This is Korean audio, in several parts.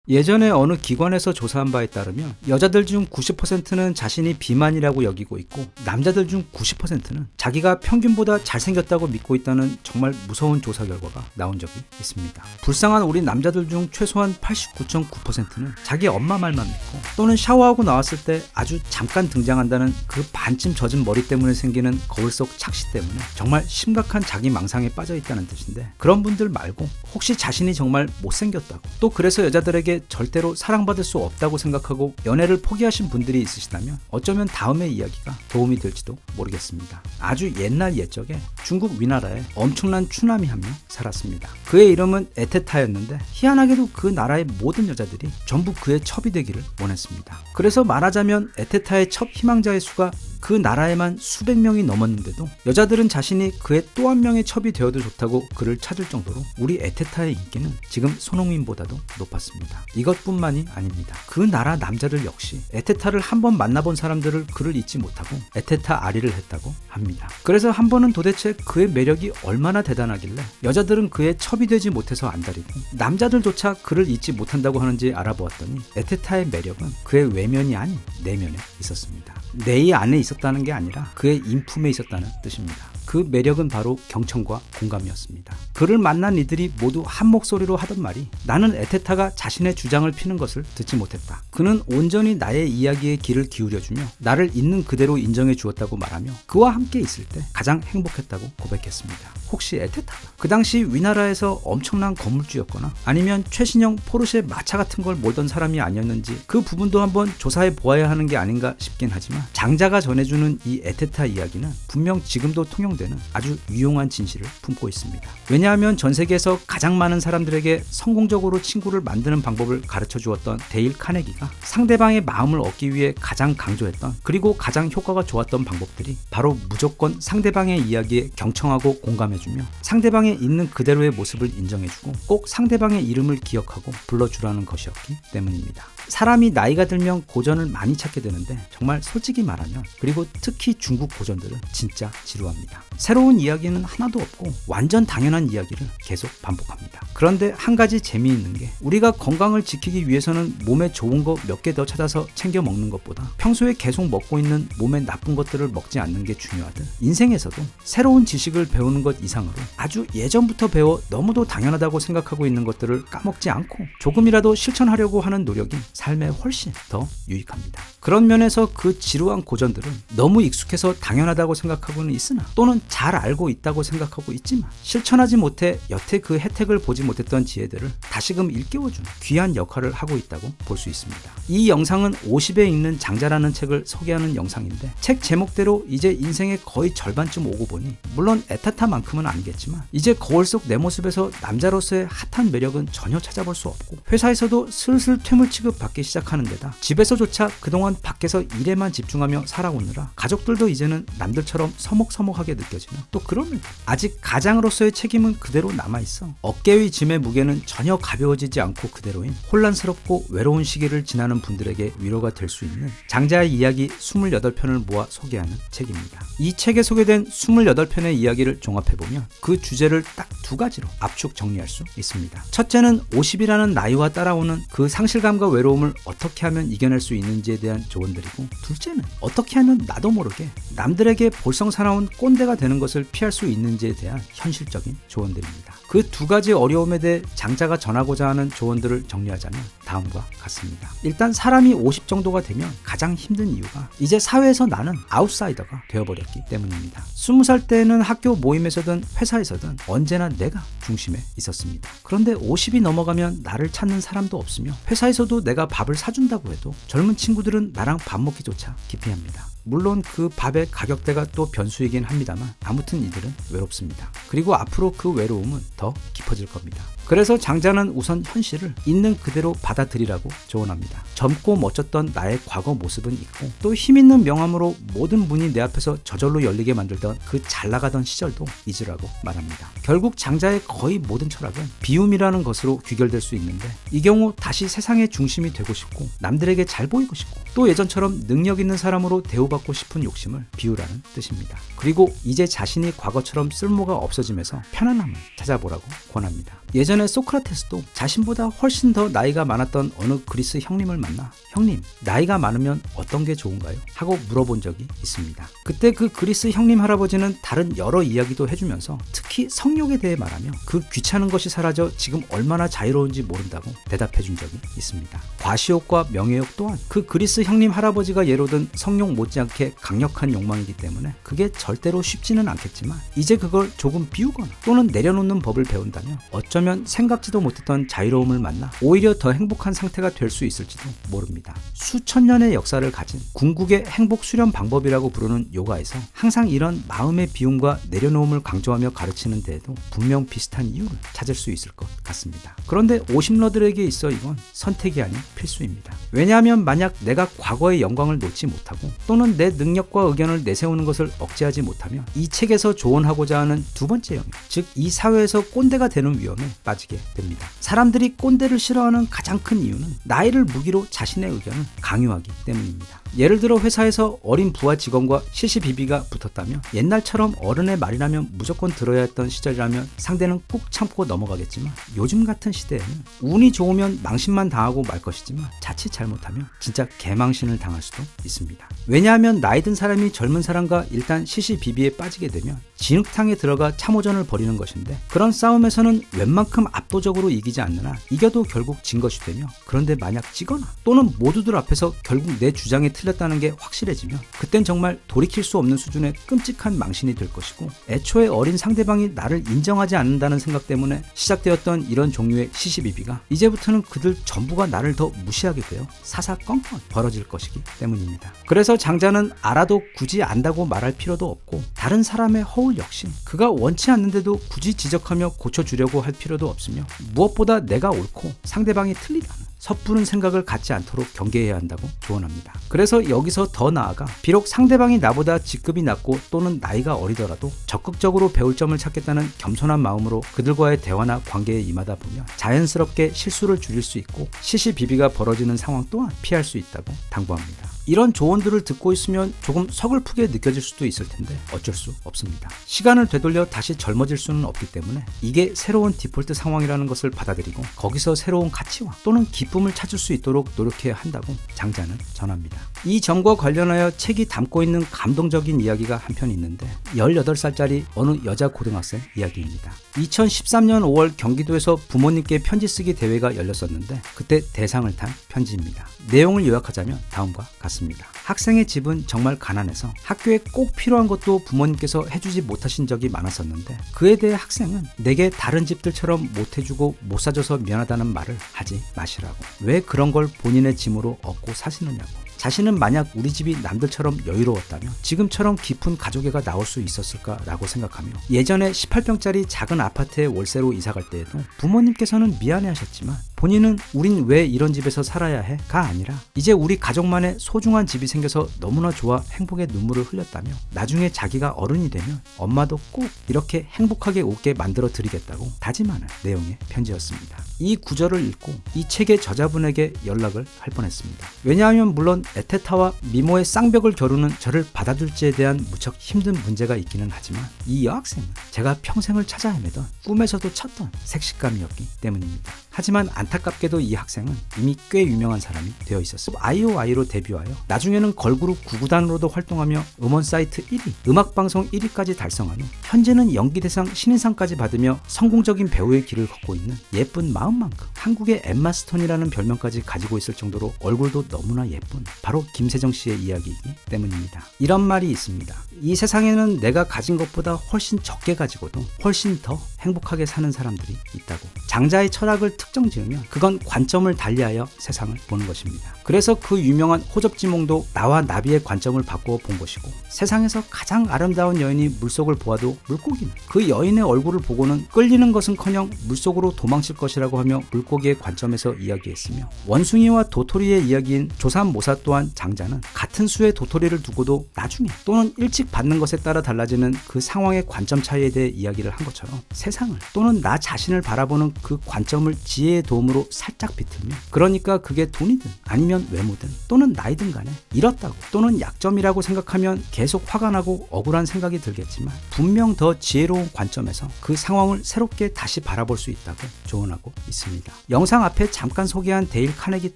예전에 어느 기관에서 조사한 바에 따르면 여자들 중 90%는 자신이 비만이라고 여기고 있고 남자들 중 90%는 자기가 평균보다 잘생겼다고 믿고 있다는 정말 무서운 조사 결과가 나온 적이 있습니다. 불쌍한 우리 남자들 중 최소한 89.9%는 자기 엄마 말만 믿고 또는 샤워하고 나왔을 때 아주 잠깐 등장한다는 그 반쯤 젖은 머리 때문에 생기는 거울 속 착시 때문에 정말 심각한 자기 망상에 빠져 있다는 뜻인데, 그런 분들 말고 혹시 자신이 정말 못생겼다고 또 그래서 여자들에게 절대로 사랑받을 수 없다고 생각하고 연애를 포기하신 분들이 있으시다면 어쩌면 다음의 이야기가 도움이 될지도 모르겠습니다. 아주 옛날 옛적에 중국 위나라에 엄청난 추남이 한 명 살았습니다. 그의 이름은 에테타였는데 희한하게도 그 나라의 모든 여자들이 전부 그의 첩이 되기를 원했습니다. 그래서 말하자면 에테타의 첩 희망자의 수가 그 나라에만 수백 명이 넘었는데도 여자들은 자신이 그의 또 한 명의 첩이 되어도 좋다고 그를 찾을 정도로 우리 에테타의 인기는 지금 손흥민보다도 높았습니다. 이것뿐만이 아닙니다. 그 나라 남자들 역시 에테타를 한번 만나본 사람들을 그를 잊지 못하고 에테타 아리를 했다고 합니다. 그래서 한 번은 도대체 그의 매력이 얼마나 대단하길래 여자들은 그의 첩이 되지 못해서 안달이고 남자들조차 그를 잊지 못한다고 하는지 알아보았더니 에테타의 매력은 그의 외면이 아닌 내면에 있었습니다. 내의 안에 있었다는 게 아니라 그의 인품에 있었다는 뜻입니다. 그 매력은 바로 경청과 공감이었습니다. 그를 만난 이들이 모두 한 목소리로 하던 말이 나는 에테타가 자신의 주장을 피는 것을 듣지 못했다. 그는 온전히 나의 이야기에 귀를 기울여주며 나를 있는 그대로 인정해 주었다고 말하며 그와 함께 있을 때 가장 행복했다고 고백했습니다. 혹시 에테타가 그 당시 위나라에서 엄청난 건물주였거나 아니면 최신형 포르쉐 마차 같은 걸 몰던 사람이 아니었는지 그 부분도 한번 조사해 보아야 하는 게 아닌가 싶긴 하지만 장자가 전해주는 이 에테타 이야기는 분명 지금도 통용되는 아주 유용한 진실을 품고 있습니다. 왜냐하면 전 세계에서 가장 많은 사람들에게 성공적으로 친구를 만드는 방법을 가르쳐 주었던 데일 카네기가 상대방의 마음을 얻기 위해 가장 강조했던 그리고 가장 효과가 좋았던 방법들이 바로 무조건 상대방의 이야기에 경청하고 공감해주며 상대방의 있는 그대로의 모습을 인정해주고 꼭 상대방의 이름을 기억하고 불러주라는 것이었기 때문입니다. 사람이 나이가 들면 고전을 많이 찾게 되는데 정말 솔직히 말하면 그리고 특히 중국 고전들은 진짜 지루합니다. 새로운 이야기는 하나도 없고 완전 당연한 이야기를 계속 반복합니다. 그런데 한 가지 재미있는 게 우리가 건강을 지키기 위해서는 몸에 좋은 거 몇 개 더 찾아서 챙겨 먹는 것보다 평소에 계속 먹고 있는 몸에 나쁜 것들을 먹지 않는 게 중요하듯 인생에서도 새로운 지식을 배우는 것 이상으로 아주 예전부터 배워 너무도 당연하다고 생각하고 있는 것들을 까먹지 않고 조금이라도 실천하려고 하는 노력이 삶에 훨씬 더 유익합니다. 그런 면에서 그 지루한 고전들은 너무 익숙해서 당연하다고 생각하고는 있으나 또는 잘 알고 있다고 생각하고 있지만 실천하지 못해 여태 그 혜택을 보지 못했던 지혜들을 다시금 일깨워주는 귀한 역할을 하고 있다고 볼 수 있습니다. 이 영상은 50에 읽는 장자라는 책을 소개하는 영상인데 책 제목대로 이제 인생의 거의 절반쯤 오고 보니 물론 에타타만큼은 아니겠지만 이제 거울 속 내 모습에서 남자로서의 핫한 매력은 전혀 찾아볼 수 없고 회사에서도 슬슬 퇴물 취급받기 시작하는 데다 집에서조차 그동안 밖에서 일에만 집중하며 살아오느라 가족들도 이제는 남들처럼 서먹서먹하게 느껴지는 또 그러면 아직 가장으로서의 책임은 그대로 남아있어 어깨 위 짐의 무게는 전혀 가벼워지지 않고 그대로인 혼란스럽고 외로운 시기를 지나는 분들에게 위로가 될 수 있는 장자의 이야기 28편을 모아 소개하는 책입니다. 이 책에 소개된 28편의 이야기를 종합해보면 그 주제를 딱 두 가지로 압축 정리할 수 있습니다. 첫째는 50이라는 나이와 따라오는 그 상실감과 외로움을 어떻게 하면 이겨낼 수 있는지에 대한 조언들이고 둘째는 어떻게 하면 나도 모르게 남들에게 볼썽사나운 꼰대가 되는 것을 피할 수 있는지에 대한 현실적인 조언들입니다. 그 두 가지 어려움에 대해 장자가 전하고자 하는 조언들을 정리하자면 다음과 같습니다. 일단 사람이 50 정도가 되면 가장 힘든 이유가 이제 사회에서 나는 아웃사이더가 되어버렸기 때문입니다. 20살 때는 학교 모임에서든 회사에서든 언제나 내가 중심에 있었습니다. 그런데 50이 넘어가면 나를 찾는 사람도 없으며 회사에서도 내가 밥을 사준다고 해도 젊은 친구들은 나랑 밥 먹기조차 기피합니다. 물론 그 밥의 가격대가 또 변수이긴 합니다만 아무튼 이들은 외롭습니다. 그리고 앞으로 그 외로움은 더 깊어질 겁니다. 그래서 장자는 우선 현실을 있는 그대로 받아들이라고 조언합니다. 젊고 멋졌던 나의 과거 모습은 있고 또 힘있는 명함으로 모든 문이 내 앞에서 저절로 열리게 만들던 그 잘나가던 시절도 잊으라고 말합니다. 결국 장자의 거의 모든 철학은 비움이라는 것으로 귀결될 수 있는데 이 경우 다시 세상의 중심이 되고 싶고 남들에게 잘 보이고 싶고 또 예전처럼 능력 있는 사람으로 대우받고 싶은 욕심을 비우라는 뜻입니다. 그리고 이제 자신이 과거처럼 쓸모가 없어지면서 편안함을 찾아보라고 권합니다. 예전에 소크라테스도 자신보다 훨씬 더 나이가 많았던 어느 그리스 형님을 만나 형님, 나이가 많으면 어떤 게 좋은가요? 하고 물어본 적이 있습니다. 그때 그 그리스 형님 할아버지는 다른 여러 이야기도 해주면서 특히 성욕에 대해 말하며 그 귀찮은 것이 사라져 지금 얼마나 자유로운지 모른다고 대답해 준 적이 있습니다. 과시욕과 명예욕 또한 그 그리스 형님 할아버지가 예로 든 성욕 못지않게 강력한 욕망이기 때문에 그게 절대로 쉽지는 않겠지만 이제 그걸 조금 비우거나 또는 내려놓는 법을 배운다면 어쩌면 생각지도 못했던 자유로움을 만나 오히려 더 행복한 상태가 될 수 있을지도 모릅니다. 수천 년의 역사를 가진 궁극의 행복 수련 방법이라고 부르는 요가에서 항상 이런 마음의 비움과 내려놓음을 강조하며 가르치는 데에도 분명 비슷한 이유를 찾을 수 있을 것 같습니다. 그런데 오심러들에게 있어 이건 선택이 아닌 필수입니다. 왜냐하면 만약 내가 과거의 영광을 놓지 못하고 또는 내 능력과 의견을 내세우는 것을 억제하지 못하면 이 책에서 조언하고자 하는 두 번째 영역, 즉 이 사회에서 꼰대가 되는 위험에 빠지게 됩니다. 사람들이 꼰대를 싫어하는 가장 큰 이유는 나이를 무기로 자신의 의견을 강요하기 때문입니다. 예를 들어 회사에서 어린 부하 직원과 시시비비가 붙었다면 옛날처럼 어른의 말이라면 무조건 들어야 했던 시절이라면 상대는 꾹 참고 넘어가겠지만 요즘 같은 시대에는 운이 좋으면 망신만 당하고 말 것이지만 자칫 잘못하면 진짜 개망신을 당할 수도 있습니다. 왜냐하면 나이 든 사람이 젊은 사람과 일단 시시비비에 빠지게 되면 진흙탕에 들어가 참호전을 벌이는 것인데 그런 싸움에서는 웬만큼 압도적으로 이기지 않느나 이겨도 결국 진 것이 되며 그런데 만약 지거나 또는 모두들 앞에서 결국 내 주장에 틀렸다는 게 확실해지면 그땐 정말 돌이킬 수 없는 수준의 끔찍한 망신이 될 것이고 애초에 어린 상대방이 나를 인정하지 않는다는 생각 때문에 시작되었던 이런 종류의 시시비비가 이제부터는 그들 전부가 나를 더 무시하게 되어 사사건건 벌어질 것이기 때문입니다. 그래서 장자는 알아도 굳이 안다고 말할 필요도 없고 다른 사람의 허울 역시 그가 원치 않는데도 굳이 지적하며 고쳐주려고 할 필요도 없으며 무엇보다 내가 옳고 상대방이 틀리다는 섣부른 생각을 갖지 않도록 경계해야 한다고 조언합니다. 그래서 여기서 더 나아가 비록 상대방이 나보다 직급이 낮고 또는 나이가 어리더라도 적극적으로 배울 점을 찾겠다는 겸손한 마음으로 그들과의 대화나 관계에 임하다 보면 자연스럽게 실수를 줄일 수 있고 시시비비가 벌어지는 상황 또한 피할 수 있다고 당부합니다. 이런 조언들을 듣고 있으면 조금 서글프게 느껴질 수도 있을 텐데 어쩔 수 없습니다. 시간을 되돌려 다시 젊어질 수는 없기 때문에 이게 새로운 디폴트 상황이라는 것을 받아들이고 거기서 새로운 가치와 또는 기쁨을 찾을 수 있도록 노력해야 한다고 장자는 전합니다. 이 점과 관련하여 책이 담고 있는 감동적인 이야기가 한편 있는데 18살짜리 어느 여자 고등학생 이야기입니다. 2013년 5월 경기도에서 부모님께 편지 쓰기 대회가 열렸었는데 그때 대상을 탄 편지입니다. 내용을 요약하자면 다음과 같습니다. 학생의 집은 정말 가난해서 학교에 꼭 필요한 것도 부모님께서 해주지 못하신 적이 많았었는데 그에 대해 학생은 내게 다른 집들처럼 못 해주고 못 사줘서 미안하다는 말을 하지 마시라고. 왜 그런 걸 본인의 짐으로 얻고 사시느냐고. 자신은 만약 우리 집이 남들처럼 여유로웠다면 지금처럼 깊은 가족애가 나올 수 있었을까라고 생각하며 예전에 18평짜리 작은 아파트에 월세로 이사갈 때에도 부모님께서는 미안해하셨지만 본인은 우린 왜 이런 집에서 살아야 해? 가 아니라 이제 우리 가족만의 소중한 집이 생겨서 너무나 좋아 행복의 눈물을 흘렸다며 나중에 자기가 어른이 되면 엄마도 꼭 이렇게 행복하게 웃게 만들어 드리겠다고 다짐하는 내용의 편지였습니다. 이 구절을 읽고 이 책의 저자분에게 연락을 할 뻔했습니다. 왜냐하면 물론 에테타와 미모의 쌍벽을 겨루는 저를 받아줄지에 대한 무척 힘든 문제가 있기는 하지만 이 여학생은 제가 평생을 찾아 헤매던 꿈에서도 찾던 색식감이었기 때문입니다. 하지만 안타깝게도 이 학생은 이미 꽤 유명한 사람이 되어 있었습니다. 아이오아이로 데뷔하여 나중에는 걸그룹 9구단으로도 활동하며 음원 사이트 1위, 음악방송 1위까지 달성한 후 현재는 연기대상 신인상까지 받으며 성공적인 배우의 길을 걷고 있는 예쁜 마음만큼 한국의 엠마 스톤이라는 별명까지 가지고 있을 정도로 얼굴도 너무나 예쁜 바로 김세정 씨의 이야기이기 때문입니다. 이런 말이 있습니다. 이 세상에는 내가 가진 것보다 훨씬 적게 가지고도 훨씬 더 행복하게 사는 사람들이 있다고. 장자의 철학을 특정 지으면 그건 관점을 달리하여 세상을 보는 것입니다. 그래서 그 유명한 호접지몽도 나와 나비의 관점을 바꾸어 본 것이고 세상에서 가장 아름다운 여인이 물속을 보아도 물고기는 그 여인의 얼굴을 보고는 끌리는 것은커녕 물속으로 도망칠 것이라고 하며 물고기의 관점에서 이야기했으며 원숭이와 도토리의 이야기인 조삼모사 또한 장자는 같은 수의 도토리를 두고도 나중에 또는 일찍 받는 것에 따라 달라지는 그 상황의 관점 차이에 대해 이야기를 한 것처럼 세상을 또는 나 자신을 바라보는 그 관점을 지혜의 도움으로 살짝 비틀며, 그러니까 그게 돈이든 아니면 외모든 또는 나이든 간에 잃었다고 또는 약점이라고 생각하면 계속 화가 나고 억울한 생각이 들겠지만 분명 더 지혜로운 관점에서 그 상황을 새롭게 다시 바라볼 수 있다고 조언하고 있습니다. 영상 앞에 잠깐 소개한 데일 카네기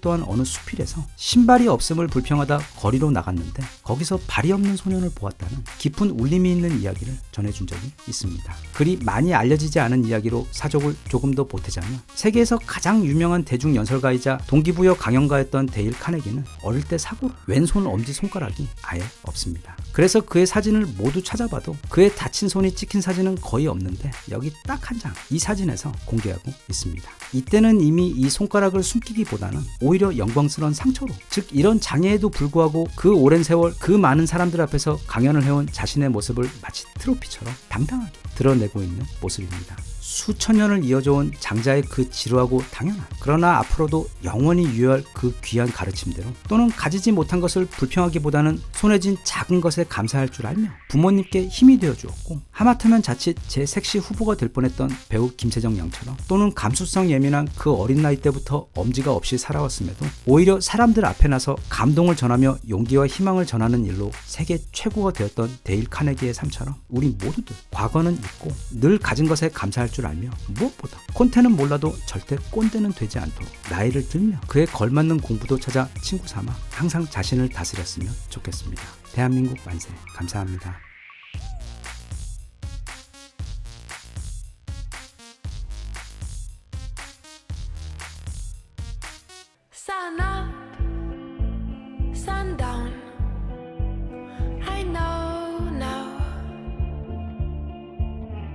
또한 어느 수필에서 신발이 없음을 불평하다 거리로 나갔는데 거기서 발이 없는 소년을 보았다는 깊은 울림이 있는 이야기를 전해준 적이 있습니다. 그리 많이 알려지지 않은 이야기로 사족을 조금 더 보태자면, 세계에서 가장 유명한 대중 연설가이자 동기부여 강연가였던 데일 카네기는 어릴 때 사고로 왼손 엄지손가락이 아예 없습니다. 그래서 그의 사진을 모두 찾아봐도 그의 다친 손이 찍힌 사진은 거의 없는데 여기 딱 한 장, 이 사진에서 공개하고 있습니다. 이때는 이미 이 손가락을 숨기기보다는 오히려 영광스러운 상처로, 즉 이런 장애에도 불구하고 그 오랜 세월 그 많은 사람들 앞에서 강연을 해온 자신의 모습을 마치 트로피처럼 당당하게 드러내고 있는 모습입니다. 수천 년을 이어져온 장자의 그 지루하고 당연한, 그러나 앞으로도 영원히 유효할 그 귀한 가르침대로, 또는 가지지 못한 것을 불평하기보다는 손에 쥔 작은 것에 감사할 줄 알며 부모님께 힘이 되어 주었고, 하마터면 자칫 제 섹시 후보가 될 뻔했던 배우 김세정 양처럼, 또는 감수성 예민한 그 어린 나이 때부터 엄지가 없이 살아왔음에도 오히려 사람들 앞에 나서 감동을 전하며 용기와 희망을 전하는 일로 세계 최고가 되었던 데일 카네기의 삶처럼 우리 모두들 과거는 잊고 늘 가진 것에 감사할 줄 알며, 무엇보다 콘테는 몰라도 절대 꼰대는 되지 않도록 나이를 들며 그에 걸맞는 공부도 찾아 친구 삼아 항상 자신을 다스렸으면 좋겠습니다. 대한민국 만세. 감사합니다.